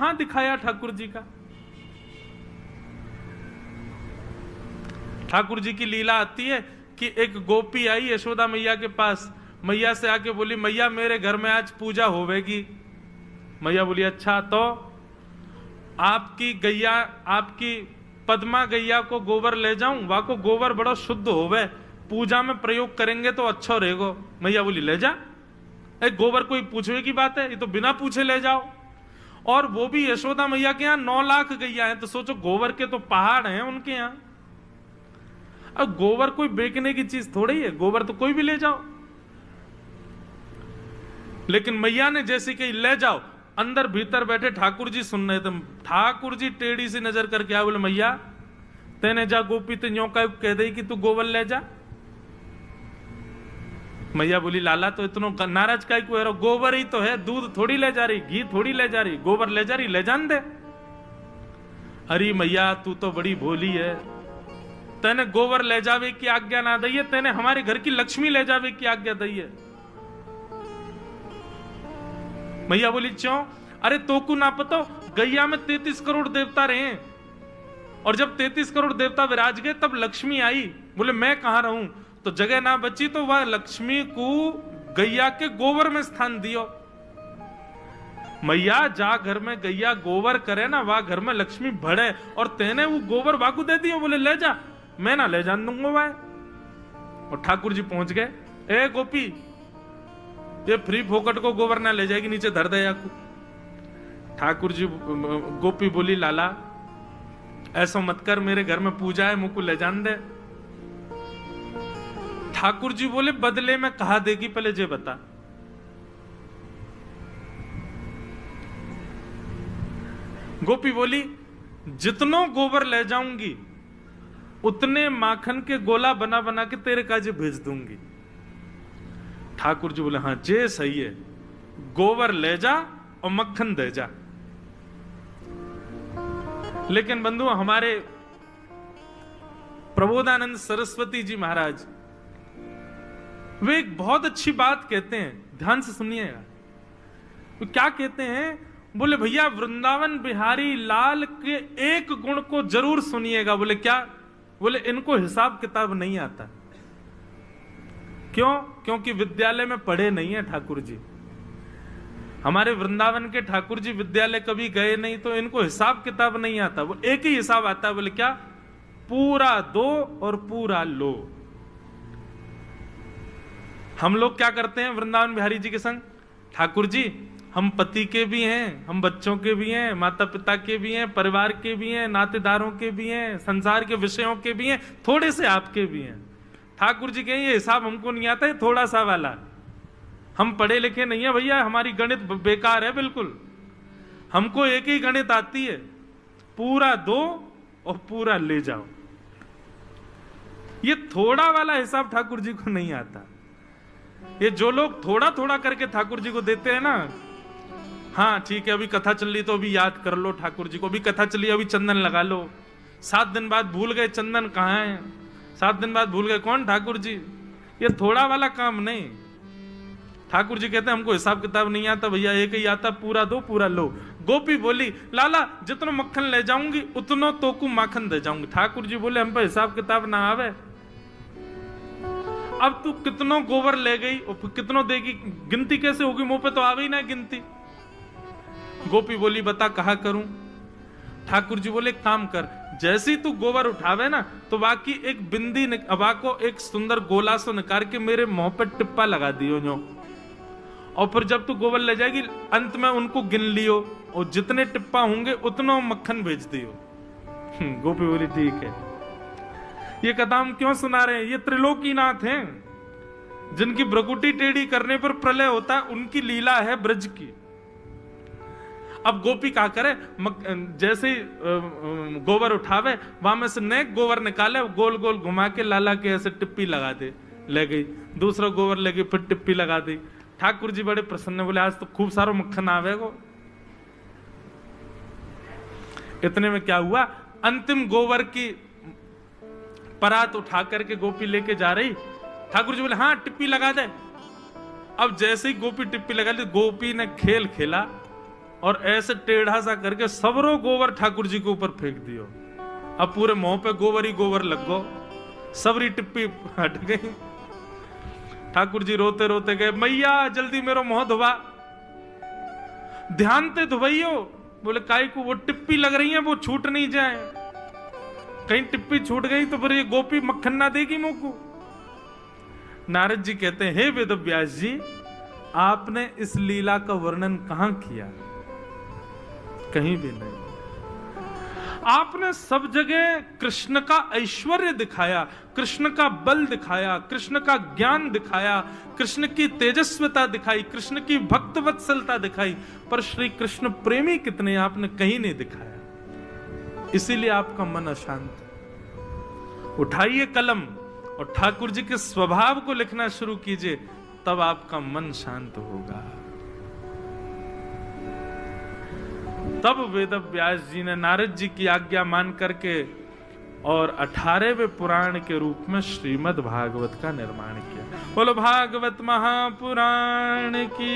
कहां दिखाया ठाकुर जी का। ठाकुर जी की लीला आती है कि एक गोपी आई यशोदा मैया के पास, मैया से आके बोली, मैया मेरे घर में आज पूजा होवेगी। मैया बोली अच्छा, तो आपकी गैया, आपकी पद्मा गैया को गोबर ले जाऊं, वहां को गोबर बड़ा शुद्ध होवे, पूजा में प्रयोग करेंगे तो अच्छा रहेगा। मैया बोली ले जा। गोबर कोई पूछने की बात है, ये तो बिना पूछे ले जाओ। और वो भी यशोदा मैया के यहाँ 9 लाख गैया है, तो सोचो गोबर के तो पहाड़ हैं उनके यहाँ। अब गोबर कोई बेचने की चीज थोड़ी है, गोबर तो कोई भी ले जाओ। लेकिन मैया ने जैसे कही ले जाओ, अंदर भीतर बैठे ठाकुर जी सुन रहे थे। ठाकुर जी टेढ़ी सी नजर करके आए, बोले मैया तेने जा गोपी तो न्यों का कह दे कि तू गोबर ले जा। मैया बोली लाला तो इतना नाराज का कोई, गोबर ही तो है, दूध थोड़ी ले जा रही, घी थोड़ी ले जा रही, गोबर ले जा रही, ले जान दे। अरे मैया तू तो बड़ी भोली है, तेने गोबर ले जावे की आज्ञा ना दी है, तेने हमारे घर की लक्ष्मी ले जावे की आज्ञा दी है। मैया बोली क्यों? अरे तोकू ना पतो, गैया में 33 करोड़ देवता रहे, और जब 33 करोड़ देवता विराज गए तब लक्ष्मी आई। बोले मैं कहां रहूं, तो जगह ना बची तो वह लक्ष्मी को गैया के गोबर में स्थान दियो। मैया जा घर में गैया गोबर करे ना, वह घर में लक्ष्मी बढ़े, और तेने वो गोबर बाकू दे दियो। बोले ले जा, मैं ना ले जान दूंगा वह। और ठाकुर जी पहुंच गए, ए गोपी ये फ्री फोकट को गोबर ना ले जाएगी, नीचे धर दे याकू। ठाकुर जी, गोपी बोली लाला ऐसा मत कर, मेरे घर में पूजा है, मुझको ले जान दे। ठाकुर जी बोले बदले में कहा देगी, पहले जे बता। गोपी बोली जितनो गोबर ले जाऊंगी उतने माखन के गोला बना बना के तेरे काजे भेज दूंगी। ठाकुर जी बोले हाँ जे सही है, गोबर ले जा और मक्खन दे जा। लेकिन बंधु हमारे प्रबोधानंद सरस्वती जी महाराज वे एक बहुत अच्छी बात कहते हैं, ध्यान से सुनिएगा। तो क्या कहते हैं? बोले भैया वृंदावन बिहारी लाल के एक गुण को जरूर सुनिएगा। बोले क्या? बोले इनको हिसाब किताब नहीं आता। क्यों? क्योंकि विद्यालय में पढ़े नहीं है ठाकुर जी। हमारे वृंदावन के ठाकुर जी विद्यालय कभी गए नहीं, तो इनको हिसाब किताब नहीं आता। वो एक ही हिसाब आता है, बोले क्या? पूरा दो और पूरा लो। हम लोग क्या करते हैं वृंदावन बिहारी जी के संग? ठाकुर जी हम पति के भी हैं, हम बच्चों के भी हैं, माता पिता के भी हैं, परिवार के भी हैं, नातेदारों के भी हैं, संसार के विषयों के भी हैं, थोड़े से आपके भी हैं। ठाकुर जी कहें ये हिसाब हमको नहीं आता है, थोड़ा सा वाला। हम पढ़े लिखे नहीं है भैया, हमारी गणित बेकार है बिल्कुल। हमको एक ही गणित आती है, पूरा दो और पूरा ले जाओ। ये थोड़ा वाला हिसाब ठाकुर जी को नहीं आता। ये जो लोग थोड़ा थोड़ा करके ठाकुर जी को देते हैं ना, हाँ ठीक है अभी कथा चल रही तो अभी याद कर लो ठाकुर जी को, अभी कथा चली अभी चंदन लगा लो। 7 दिन बाद भूल गए चंदन कहाँ है, 7 दिन बाद भूल गए कौन? ठाकुर जी। ये थोड़ा वाला काम नहीं। ठाकुर जी कहते हैं हमको हिसाब किताब नहीं आता भैया, एक ही आता, पूरा दो पूरा लो। गोपी बोली लाला जितना मक्खन ले जाऊंगी उतनो तोकू माखन दे जाऊंगी। ठाकुर जी बोले हम पे हिसाब किताब ना आवे। अब तू कितनो गोबर ले गई और कितनो देगी, गिनती कैसे होगी? मुंह पे तो आवे ही ना गिनती। गोपी बोली बता कहा करूं? ठाकुर जी बोले काम कर, जैसे ही तू गोबर उठावे ना तो बाकी एक बिंदी अबा को एक सुंदर गोला सो निकाल के मेरे मुंह पे टिप्पा लगा दियो जो, और फिर जब तू गोबर ले जाएगी अंत में उनको गिन लियो और जितने टिप्पा होंगे उतना मक्खन भेज दियो। गोपी बोली ठीक है। ये कथा हम क्यों सुना रहे हैं? ये त्रिलोकीनाथ हैं जिनकी भ्रकुटी टेढ़ी करने पर प्रलय होता है, उनकी लीला है ब्रज की। अब गोपी क्या करे? जैसे ही गोबर उठावे वहां में से नेक गोबर निकाले, गोल गोल घुमा के लाला के ऐसे टिप्पी लगा दे, ले गई। दूसरा गोबर ले गई, फिर टिप्पी लगा दी। ठाकुर जी बड़े प्रसन्न, बोले आज तो खूब सारा मक्खन आवेगो। इतने में क्या हुआ? अंतिम गोबर की परात उठा करके गोपी लेके जा रही। ठाकुर जी बोले हाँ टिप्पी लगा दे। अब जैसे ही गोपी टिप्पी लगा ली, गोपी ने खेल खेला और ऐसे टेढ़ा सा करके सबरो गोबर ठाकुर जी के ऊपर फेंक दियो। अब पूरे मुंह पे गोबर ही गोबर लग गो, सबरी टिप्पी हट गई। ठाकुर जी रोते रोते गए, मैया जल्दी मेरो मुंह धुबा, ध्यान से धुबैयो। बोले काई को, वो टिप्पी लग रही है, वो छूट नहीं जाए, कहीं टिप्पी छूट गई तो फिर ये गोपी मक्खन ना देगी मुंह को। नारद जी कहते हैं, हे वेद व्यास जी, आपने इस लीला का वर्णन कहां किया? कहीं भी नहीं। आपने सब जगह कृष्ण का ऐश्वर्य दिखाया, कृष्ण का बल दिखाया, कृष्ण का ज्ञान दिखाया, कृष्ण की तेजस्विता दिखाई, कृष्ण की भक्त वत्सलता दिखाई, पर श्री कृष्ण प्रेमी कितने आपने कहीं नहीं दिखाया। इसीलिए आपका मन अशांत है। उठाइए कलम और ठाकुर जी के स्वभाव को लिखना शुरू कीजिए, तब आपका मन शांत होगा। तब वेद व्यास जी ने नारद जी की आज्ञा मान करके और 18वें पुराण के रूप में श्रीमद् भागवत का निर्माण किया। बोलो भागवत महापुराण की।